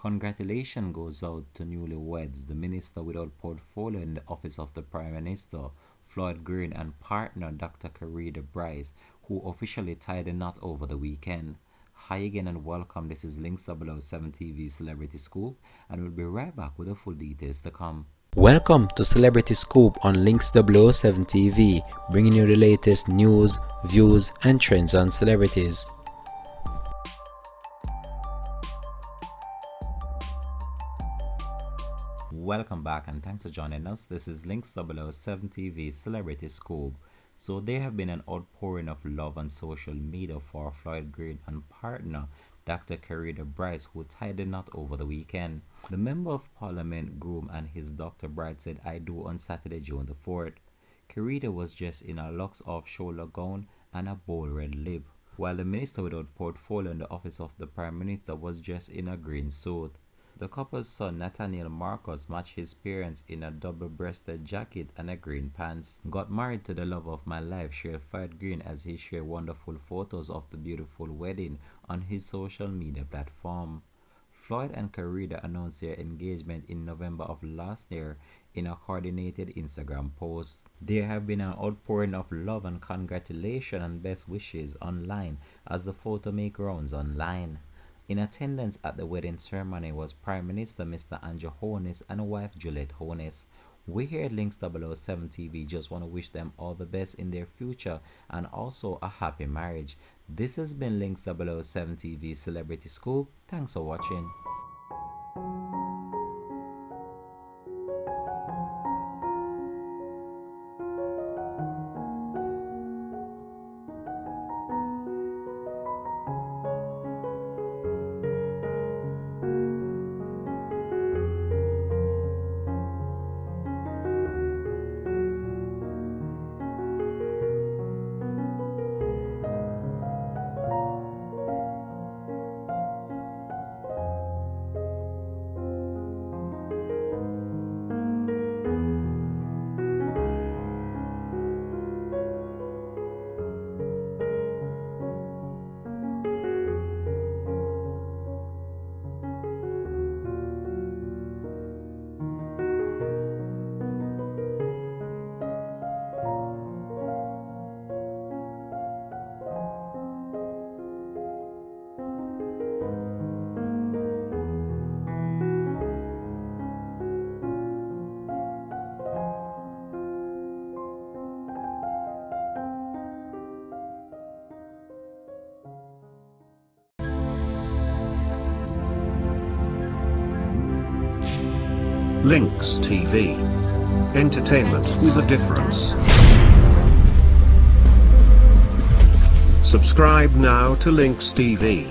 Congratulations goes out to newlyweds, the minister without portfolio in the office of the Prime Minister, Floyd and partner Dr. Kerida Brice, who officially tied the knot over the weekend. Hi again and welcome. This is Links 007 TV Celebrity Scoop, and we'll be right back with the full details to come. Welcome to Celebrity Scoop on Links 007 TV, bringing you the latest news, views, and trends on celebrities. Welcome back and thanks for joining us. This is Links 007 TV Celebrity Scoop. So there have been an outpouring of love on social media for Floyd and partner Dr. Kerida Brice, who tied the knot over the weekend. The Member of Parliament groom and his Dr. Bride said "I do" on Saturday, June the 4th. Kerida was dressed in a locks off shoulder gown and a bold red lip, while the minister without portfolio in the office of the Prime Minister was dressed in a green suit. The couple's son Nathaniel Marcus matched his parents in a double-breasted jacket and a green pants. "Got married to the love of my life," shared Floyd as he shared wonderful photos of the beautiful wedding on his social media platform. Floyd and Kerida announced their engagement in November of last year in a coordinated Instagram post. There have been an outpouring of love and congratulations and best wishes online as the photo make rounds online. In attendance at the wedding ceremony was Prime Minister Mr. Andrew Holness and wife Juliette Holness. We here at Links 007 TV just want to wish them all the best in their future and also a happy marriage. This has been Links 007 TV Celebrity Scoop. Thanks for watching. Links TV. Entertainment with a difference. Subscribe now to Links TV.